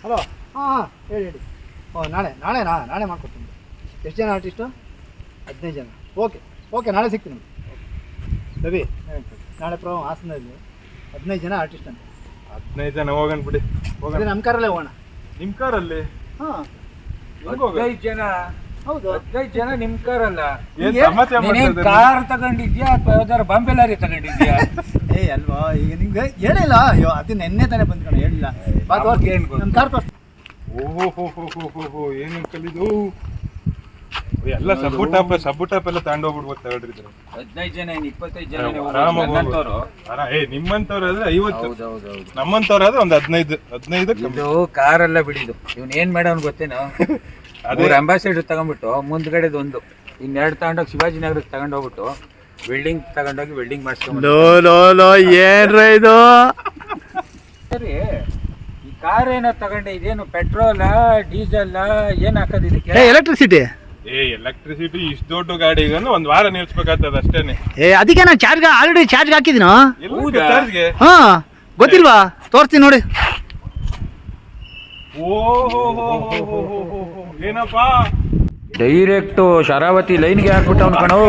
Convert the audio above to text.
Hello ಹಾಂ ಹೇಳಿ ನಾಳೆ ಮಾಡ್ಕೊಡ್ತೀನಿ. ಎಷ್ಟು ಜನ ಆರ್ಟಿಸ್ಟು? 15 ಜನ. ಓಕೆ ನಾಳೆ ಸಿಗ್ತೀನಿ ರವಿ. ನಾಳೆ ಹಾಸನದಲ್ಲಿ 15 ಜನ ಆರ್ಟಿಸ್ಟ್ ಅಂತ. 15 ಜನ ಹೋಗೋಣ ಬಿಡಿ. ನಮ್ಮ ಕಾರಲ್ಲೇ ಹೋಗೋಣ. ನಿಮ್ಮ ಕಾರಲ್ಲಿ? ಹಾಂ 15 ಜನ. ಹೌದು 15 ಜನ ನಿಮ್ಮ ಕಾರಲ್ಲ. ಏನ್ ಕಾರ್ ತಗೊಂಡಿದ್ಯಾ ಅಥವಾ ಯಾವ್ದಾರು ಬಾಂಬೆ ಲಾರಿ ತಗೊಂಡಿದ್ಯಾ? ಅಲ್ವಾ ಈಗ ನಿಮ್ಗೆ ಹೇಳಿಲ್ಲ. ಅಯ್ಯೋ ಅದು ನೆನ್ನೆ ತಾನೇ ಬಂದ್ಕಣ ಹೇಳಿಲ್ಲ. ನಮ್ಮ ಕಾರ್ ತೋರಿಸ್. ಓಹೋ ಏನು ಕಲಿದು ಎಲ್ಲ ಸಬ್ಬು ಟಾಪ್ ಎಲ್ಲ ತಗೊಂಡೋಗ್ಬಿಡ್ಬೋದು ತಗೊಳ್ರಿ. 15 ಜನ 25 ಜನ ನಿಮ್ಮಂತವ್ರು ಆದ್ರೆ 50. ನಮ್ಮಂತವ್ರಾದ್ರೆ ಒಂದು 15 ಕಾರೆಲ್ಲ ಬಿಡಿದು. ಇವ್ನ ಏನ್ ಮಾಡೋನ್ ಗೊತ್ತೇನೋ, ಅದೇ ಅಂಬಾಸಿಡರ್ ತಗೊಂಡ್ಬಿಟ್ಟು ಮುಂದ್ಗಡೆದು ಒಂದು ಇನ್ನೆರಡು ತಗೊಂಡೋಗಿ ಶಿವಾಜಿನಗರಕ್ಕೆ ತಗೊಂಡೋಗ್ಬಿಟ್ಟು ವೆಲ್ಡಿಂಗ್ ತಗೊಂಡೋಗಿ ವೆಲ್ಡಿಂಗ್ ಮಾಡಿಸ್ಕೊಂಡು ಏನ್ರ ಇದು ಸರಿ. ಈ ಕಾರ್ ಏನೋ ತಗೊಂಡೆ, ಇದೇನು ಪೆಟ್ರೋಲ ಡೀಸೆಲ್ ಏನ್ ಹಾಕೋದು ಇದಕ್ಕೆ? ಎಲೆಕ್ಟ್ರಿಸಿಟಿ. ಎಲೆಕ್ಟ್ರಿಸಿಟಿ ಇಷ್ಟು ದೊಡ್ಡ ಗಾಡಿಗನ್ನು ಒಂದ್ ವಾರ ನಿಲ್ಸ್ಬೇಕಾಗ್ತದ ಅಷ್ಟೇನೆ. ಅದಕ್ಕೆ ನಾನು ಆಲ್ರೆಡಿ ಚಾರ್ಜ್ ಹಾಕಿದ್ದೀನೋ. ಚಾರ್ಜ್ಗೆ ಹಾ ಗೊತ್ತಿಲ್ವಾ? ತೋರಿಸ್ತೀನಿ ನೋಡಿ. ಓಹೋ ಏನಪ್ಪಾ ಡೈರೆಕ್ಟ್ ಶರಾವತಿ ಲೈನ್ಗೆ ಹಾಕ್ಬಿಟ್ಟು ಅವ್ನು ಕಣೋ.